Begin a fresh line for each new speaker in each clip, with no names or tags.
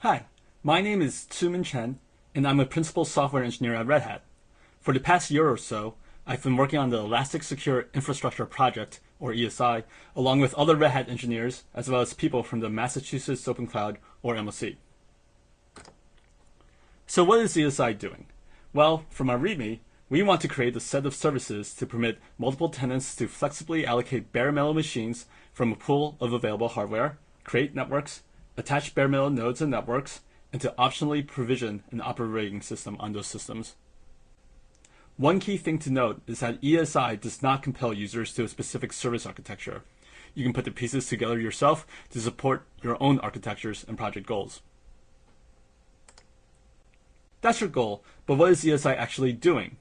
Hi, my name is Tzu-Mainn, and I'm a principal software engineer at Red Hat. For the past year or so, I've been working on the Elastic Secure Infrastructure Project, or ESI, along with other Red Hat engineers, as well as people from the Massachusetts Open Cloud, or MOC. So what is ESI doing? Well, from our README, we want to create a set of services to permit multiple tenants to flexibly allocate bare metal machines from a pool of available hardware, create networks, attach bare metal nodes and networks, and to optionally provision an operating system on those systems. One key thing to note is that ESI does not compel users to a specific service architecture. You can put the pieces together yourself to support your own architectures and project goals. That's your goal, but what is ESI actually doing?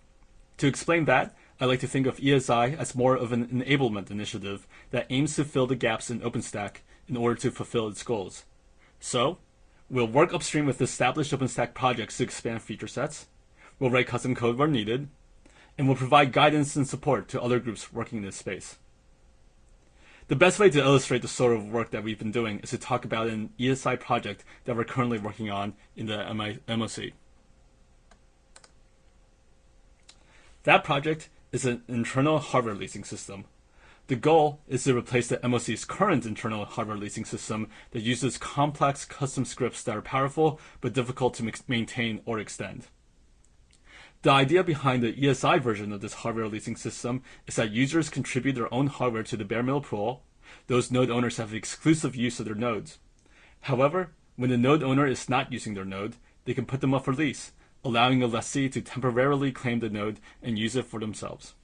To explain that, I like to think of ESI as more of an enablement initiative that aims to fill the gaps in OpenStack in order to fulfill its goals. So, we'll work upstream with established OpenStack projects to expand feature sets, we'll write custom code where needed, and we'll provide guidance and support to other groups working in this space. The best way to illustrate the sort of work that we've been doing is to talk about an ESI project that we're currently working on in the MOC. That project is an internal hardware leasing system. The goal is to replace the MOC's current internal hardware leasing system that uses complex custom scripts that are powerful but difficult to maintain or extend. The idea behind the ESI version of this hardware leasing system is that users contribute their own hardware to the bare metal pool. Those node owners have exclusive use of their nodes. However, when the node owner is not using their node, they can put them up for lease, allowing a lessee to temporarily claim the node and use it for themselves.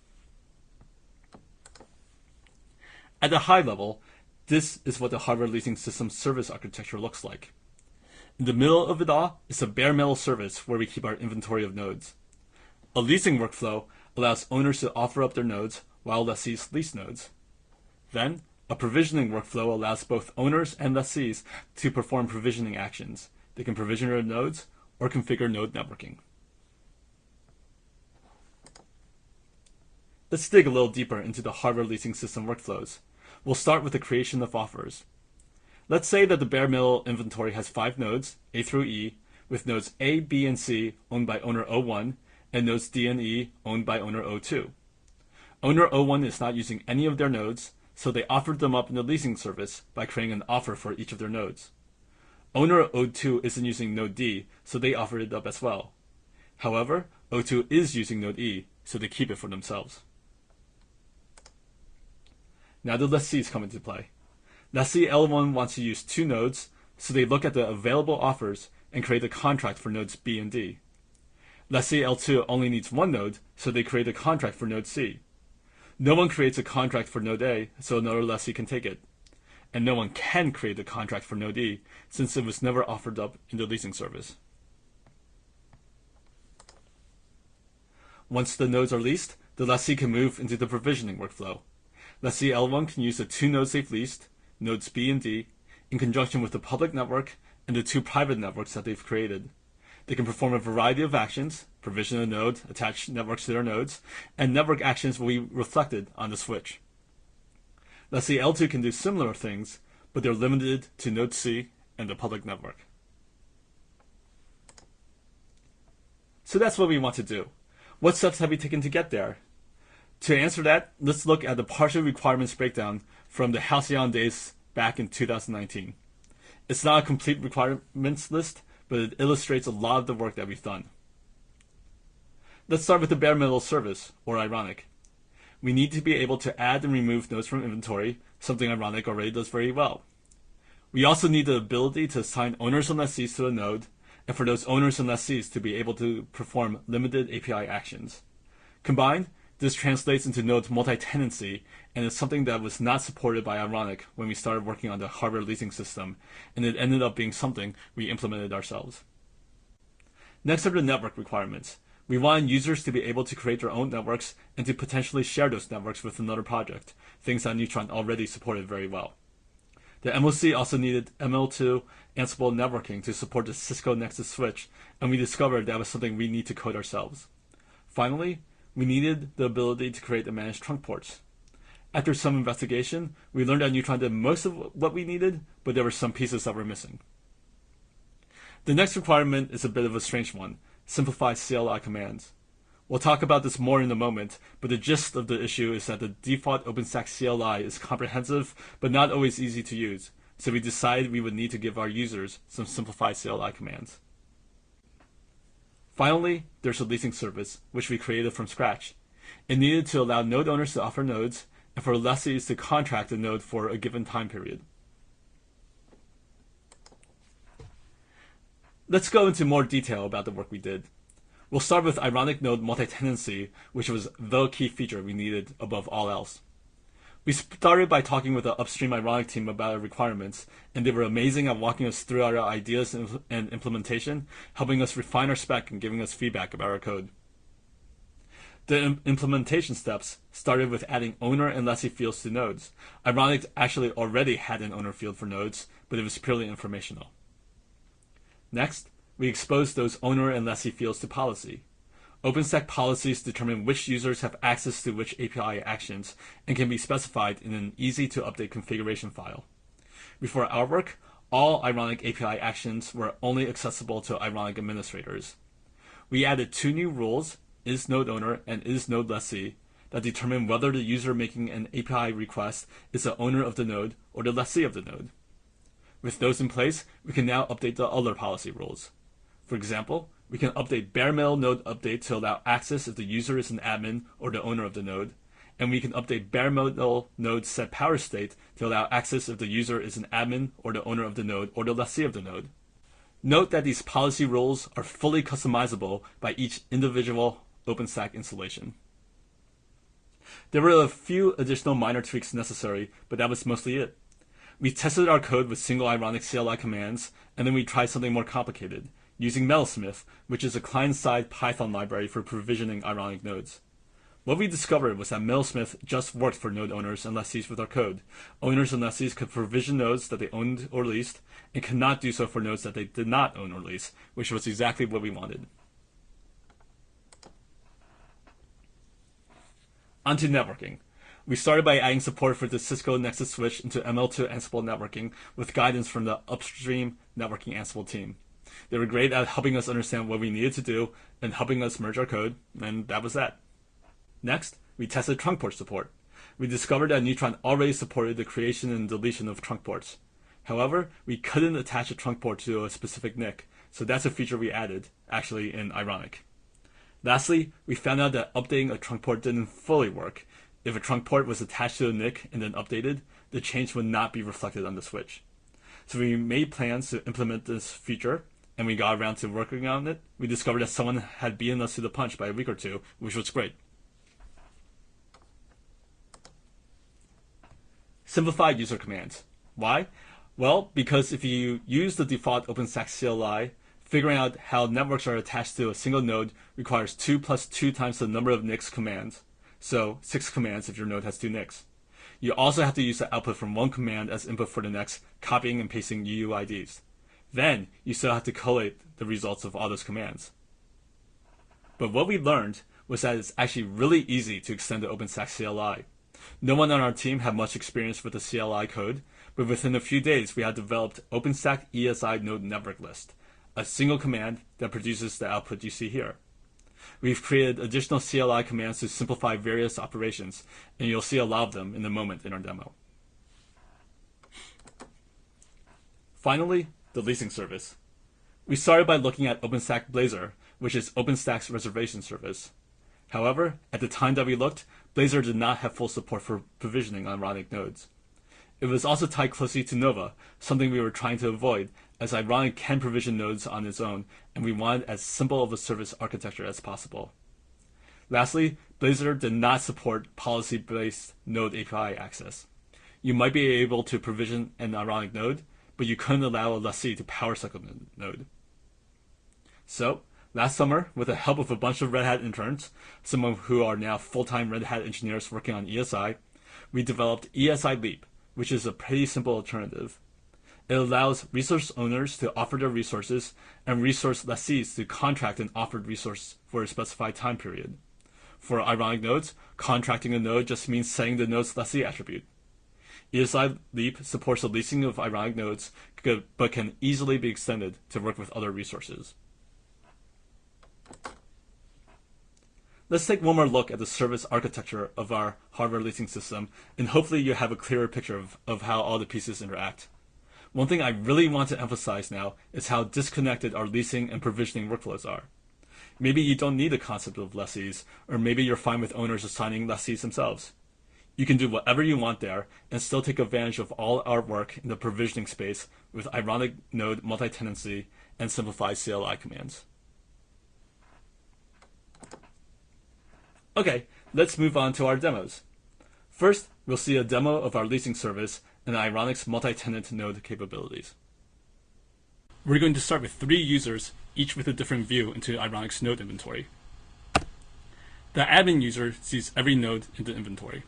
At a high level, this is what the hardware leasing system service architecture looks like. In the middle of it all is a bare metal service where we keep our inventory of nodes. A leasing workflow allows owners to offer up their nodes while lessees lease nodes. Then, a provisioning workflow allows both owners and lessees to perform provisioning actions. They can provision their nodes or configure node networking. Let's dig a little deeper into the hardware leasing system workflows. We'll start with the creation of offers. Let's say that the bare metal inventory has 5 nodes, A through E, with nodes A, B, and C owned by owner O1, and nodes D and E owned by owner O2. Owner O1 is not using any of their nodes, so they offered them up in the leasing service by creating an offer for each of their nodes. Owner O2 isn't using node D, so they offered it up as well. However, O2 is using node E, so they keep it for themselves. Now the lessees come into play. Lessee L1 wants to use 2 nodes, so they look at the available offers and create a contract for nodes B and D. Lessee L2 only needs 1 node, so they create a contract for node C. No one creates a contract for node A, so another lessee can take it. And no one can create a contract for node E, since it was never offered up in the leasing service. Once the nodes are leased, the lessee can move into the provisioning workflow. Lessee L1 can use the 2 nodes they've leased, nodes B and D, in conjunction with the public network and the 2 private networks that they've created. They can perform a variety of actions, provision a node, attach networks to their nodes, and network actions will be reflected on the switch. Lessee L2 can do similar things, but they're limited to node C and the public network. So that's what we want to do. What steps have we taken to get there? To answer that, let's look at the partial requirements breakdown from the Halcyon days back in 2019. It's not a complete requirements list, but it illustrates a lot of the work that we've done. Let's start with the bare metal service, or Ironic. We need to be able to add and remove nodes from inventory, something Ironic already does very well. We also need the ability to assign owners and lessees to a node, and for those owners and lessees to be able to perform limited API actions. Combined, this translates into node multi-tenancy, and is something that was not supported by Ironic when we started working on the hardware leasing system, and it ended up being something we implemented ourselves. Next are the network requirements. We want users to be able to create their own networks and to potentially share those networks with another project, things that Neutron already supported very well. The MOC also needed ML2 Ansible networking to support the Cisco Nexus switch, and we discovered that was something we need to code ourselves. Finally, we needed the ability to create and manage trunk ports. After some investigation, we learned that Neutron did most of what we needed, but there were some pieces that were missing. The next requirement is a bit of a strange one: simplify CLI commands. We'll talk about this more in a moment, but the gist of the issue is that the default OpenStack CLI is comprehensive but not always easy to use, so we decided we would need to give our users some simplified CLI commands. Finally, there's a leasing service, which we created from scratch. It needed to allow node owners to offer nodes, and for lessees to contract a node for a given time period. Let's go into more detail about the work we did. We'll start with ironic node multi-tenancy, which was the key feature we needed above all else. We started by talking with the upstream ironic team about our requirements, and they were amazing at walking us through our ideas and implementation, helping us refine our spec and giving us feedback about our code. The implementation steps started with adding owner and lessee fields to nodes. Ironic actually already had an owner field for nodes, but it was purely informational. Next, we exposed those owner and lessee fields to policy. OpenStack policies determine which users have access to which API actions and can be specified in an easy-to-update configuration file. Before our work, all Ironic API actions were only accessible to Ironic administrators. We added 2 new rules, isNodeOwner and isNodeLessee, that determine whether the user making an API request is the owner of the node or the lessee of the node. With those in place, we can now update the other policy rules. For example, we can update bare metal node update to allow access if the user is an admin or the owner of the node, and we can update bare metal node set power state to allow access if the user is an admin or the owner of the node or the lessee of the node. Note that these policy rules are fully customizable by each individual OpenStack installation. There were a few additional minor tweaks necessary, but that was mostly it. We tested our code with single Ironic CLI commands, and then we tried something more complicated, using Metalsmith, which is a client-side Python library for provisioning Ironic nodes. What we discovered was that Metalsmith just worked for node owners and lessees with our code. Owners and lessees could provision nodes that they owned or leased, and could not do so for nodes that they did not own or lease, which was exactly what we wanted. Onto networking. We started by adding support for the Cisco Nexus switch into ML2 Ansible networking with guidance from the upstream networking Ansible team. They were great at helping us understand what we needed to do and helping us merge our code, and that was that. Next, we tested trunk port support. We discovered that Neutron already supported the creation and deletion of trunk ports. However, we couldn't attach a trunk port to a specific NIC, so that's a feature we added, actually in Ironic. Lastly, we found out that updating a trunk port didn't fully work. If a trunk port was attached to a NIC and then updated, the change would not be reflected on the switch. So we made plans to implement this feature, and we got around to working on it. We discovered that someone had beaten us to the punch by a week or two, which was great. Simplified user commands. Why? Well, because if you use the default OpenStack CLI, figuring out how networks are attached to a single node requires 2 + 2 times the number of NICs commands. So 6 commands if your node has 2 NICs. You also have to use the output from one command as input for the next, copying and pasting UUIDs. Then you still have to collate the results of all those commands. But what we learned was that it's actually really easy to extend the OpenStack CLI. No one on our team had much experience with the CLI code, but within a few days we had developed OpenStack ESI node network list, a single command that produces the output you see here. We've created additional CLI commands to simplify various operations, and you'll see a lot of them in a moment in our demo. Finally, the leasing service. We started by looking at OpenStack Blazor, which is OpenStack's reservation service. However, at the time that we looked, Blazor did not have full support for provisioning on Ironic nodes. It was also tied closely to Nova, something we were trying to avoid, as Ironic can provision nodes on its own, and we wanted as simple of a service architecture as possible. Lastly, Blazor did not support policy-based node API access. You might be able to provision an Ironic node, but you couldn't allow a lessee to power cycle the node. So, last summer, with the help of a bunch of Red Hat interns, some of who are now full-time Red Hat engineers working on ESI, we developed ESI Leap, which is a pretty simple alternative. It allows resource owners to offer their resources and resource lessees to contract an offered resource for a specified time period. For Ironic nodes, contracting a node just means setting the node's lessee attribute. ESI Leap supports the leasing of ironic nodes, but can easily be extended to work with other resources. Let's take one more look at the service architecture of our hardware leasing system, and hopefully you have a clearer picture of how all the pieces interact. One thing I really want to emphasize now is how disconnected our leasing and provisioning workflows are. Maybe you don't need the concept of lessees, or maybe you're fine with owners assigning lessees themselves. You can do whatever you want there and still take advantage of all our work in the provisioning space with ironic node multi-tenancy and simplified CLI commands. Okay, let's move on to our demos. First, we'll see a demo of our leasing service and Ironic's multi-tenant node capabilities. We're going to start with 3 users, each with a different view into Ironic's node inventory. The admin user sees every node in the inventory.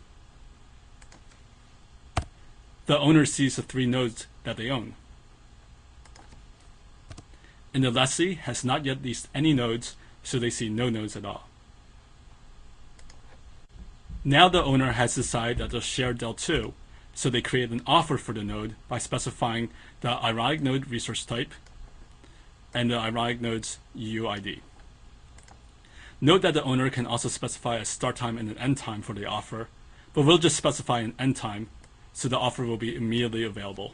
The owner sees the 3 nodes that they own. And the lessee has not yet leased any nodes, so they see no nodes at all. Now the owner has decided that they'll share del 2, so they create an offer for the node by specifying the ironic node resource type and the ironic node's UUID. Note that the owner can also specify a start time and an end time for the offer, but we'll just specify an end time, so the offer will be immediately available.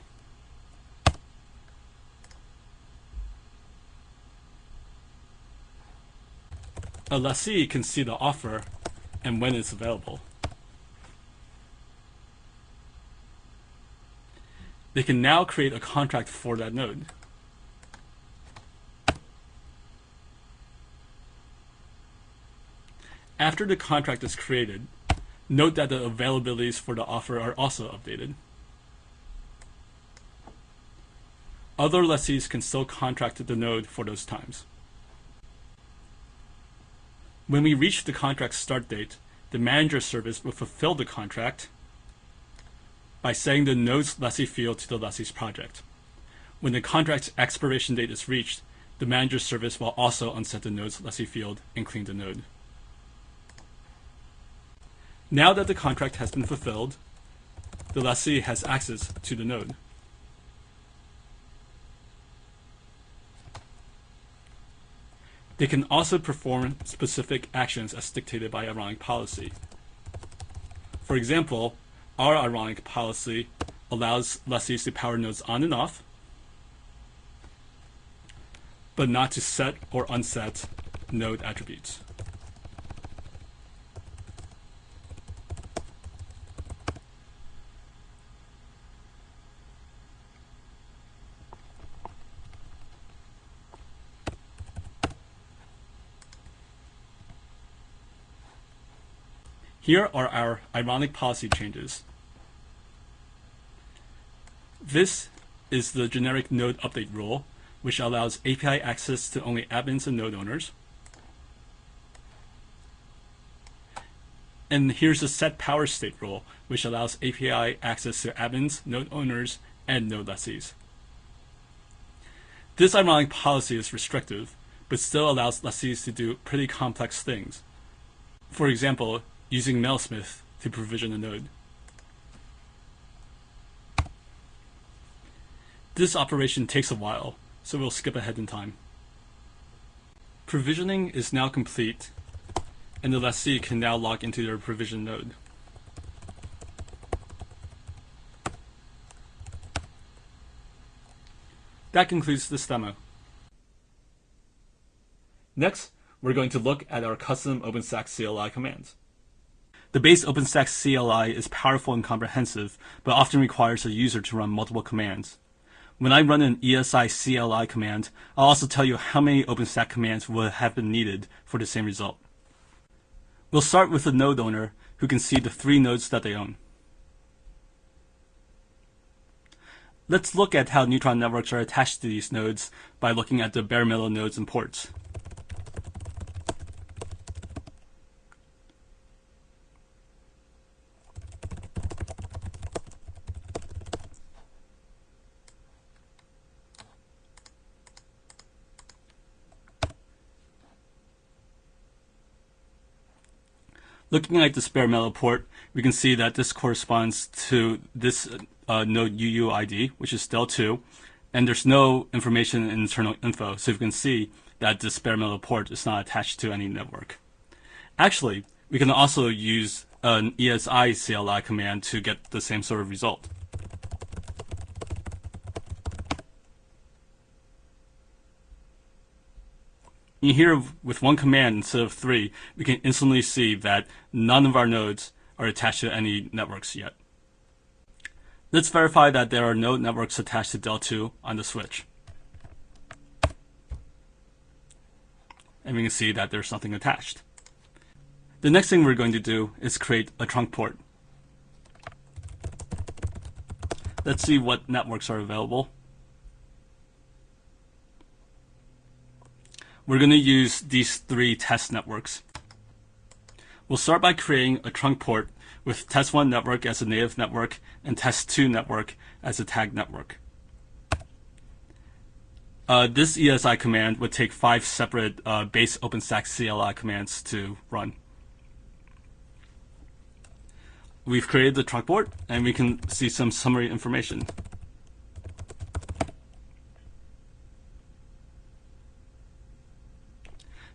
A lessee can see the offer and when it's available. They can now create a contract for that node. After the contract is created, note that the availabilities for the offer are also updated. Other lessees can still contract the node for those times. When we reach the contract start date, the manager service will fulfill the contract by setting the node's lessee field to the lessee's project. When the contract's expiration date is reached, the manager service will also unset the node's lessee field and clean the node. Now that the contract has been fulfilled, the lessee has access to the node. They can also perform specific actions as dictated by Ironic policy. For example, our Ironic policy allows lessees to power nodes on and off, but not to set or unset node attributes. Here are our Ironic policy changes. This is the generic node update rule, which allows API access to only admins and node owners. And here's the set power state rule, which allows API access to admins, node owners, and node lessees. This Ironic policy is restrictive, but still allows lessees to do pretty complex things. For example, using Mailsmith to provision a node. This operation takes a while, so we'll skip ahead in time. Provisioning is now complete, and the lessee can now log into their provision node. That concludes this demo. Next, we're going to look at our custom OpenStack CLI commands. The base OpenStack CLI is powerful and comprehensive, but often requires a user to run multiple commands. When I run an ESI CLI command, I'll also tell you how many OpenStack commands would have been needed for the same result. We'll start with the node owner, who can see the 3 nodes that they own. Let's look at how neutron networks are attached to these nodes by looking at the bare metal nodes and ports. Looking at this bare metal port, we can see that this corresponds to this node UUID, which is del2, and there's no information in internal info, so you can see that this bare metal port is not attached to any network. Actually, we can also use an ESI CLI command to get the same sort of result. And here, with one command instead of 3, we can instantly see that none of our nodes are attached to any networks yet. Let's verify that there are no networks attached to del2 on the switch. And we can see that there's nothing attached. The next thing we're going to do is create a trunk port. Let's see what networks are available. We're going to use these 3 test networks. We'll start by creating a trunk port with test1 network as a native network and test2 network as a tag network. This ESI command would take 5 separate base OpenStack CLI commands to run. We've created the trunk port, and we can see some summary information.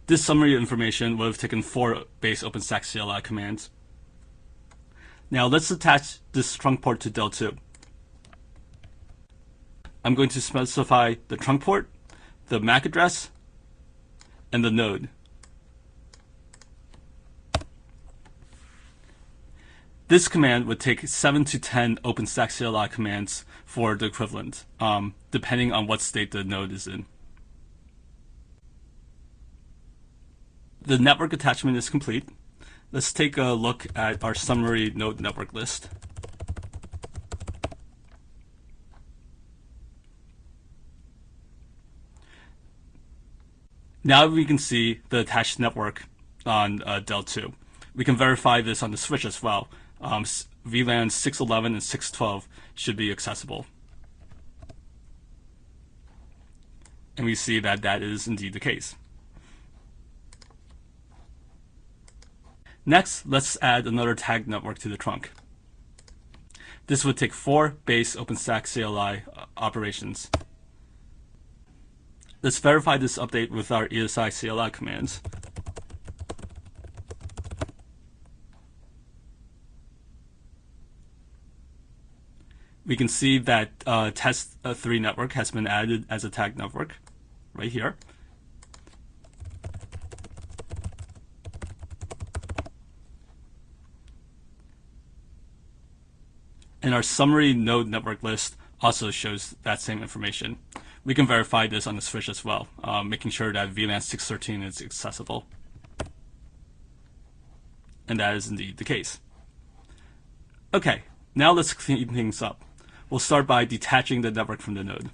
This summary information would have taken 4 base OpenStack CLI commands. Now let's attach this trunk port to del2. I'm going to specify the trunk port, the MAC address, and the node. This command would take 7 to 10 OpenStack CLI commands for the equivalent, depending on what state the node is in. The network attachment is complete. Let's take a look at our summary node network list. Now we can see the attached network on del2. We can verify this on the switch as well. VLAN 611 and 612 should be accessible. And we see that that is indeed the case. Next, let's add another tag network to the trunk. This would take 4 base OpenStack CLI operations. Let's verify this update with our ESI CLI commands. We can see that test3 network has been added as a tag network right here. And our summary node network list also shows that same information. We can verify this on the switch as well, making sure that VLAN 613 is accessible. And that is indeed the case. Okay, now let's clean things up. We'll start by detaching the network from the node.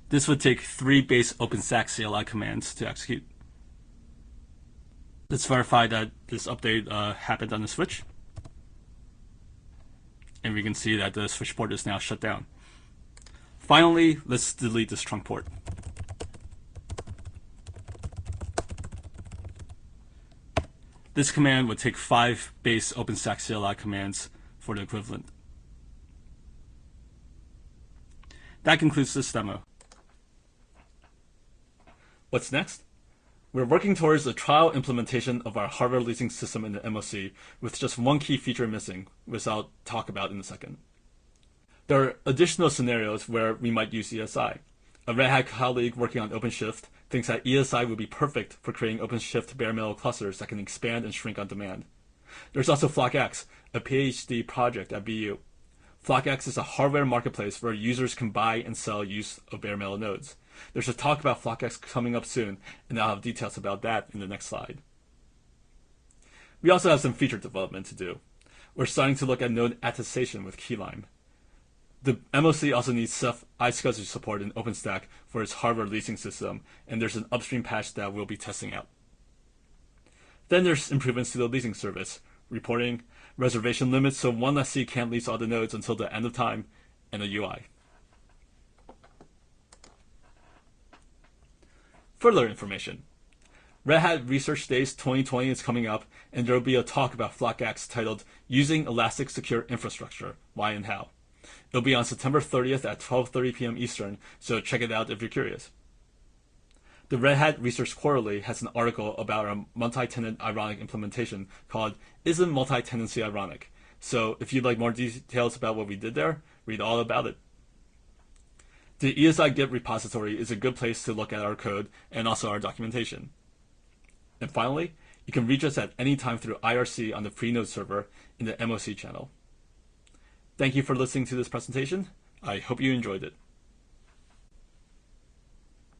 This would take 3 base OpenStack CLI commands to execute. Let's verify that this update happened on the switch. And we can see that the switch port is now shut down. Finally, let's delete this trunk port. This command would take 5 base OpenStack CLI commands for the equivalent. That concludes this demo. What's next? We're working towards a trial implementation of our hardware leasing system in the MOC with just one key feature missing, which I'll talk about in a second. There are additional scenarios where we might use ESI. A Red Hat colleague working on OpenShift thinks that ESI would be perfect for creating OpenShift bare metal clusters that can expand and shrink on demand. There's also FlockX, a PhD project at BU. FlockX is a hardware marketplace where users can buy and sell use of bare metal nodes. There's a talk about FlockX coming up soon, and I'll have details about that in the next slide. We also have some feature development to do. We're starting to look at node attestation with Keylime. The MOC also needs self-iSCSI support in OpenStack for its hardware leasing system, and there's an upstream patch that we'll be testing out. Then there's improvements to the leasing service, reporting, reservation limits so one lessee can't lease all the nodes until the end of time, and a UI. further information. Red Hat Research Days 2020 is coming up, and there will be a talk about FlatGax titled Using Elastic Secure Infrastructure, Why and How. It'll be on September 30th at 12:30 p.m. Eastern, so check it out if you're curious. The Red Hat Research Quarterly has an article about a multi-tenant ironic implementation called Isn't Multi-Tenancy Ironic? So if you'd like more details about what we did there, read all about it. The ESI Git repository is a good place to look at our code and also our documentation. And finally, you can reach us at any time through IRC on the Freenode server in the MOC channel. Thank you for listening to this presentation. I hope you enjoyed it.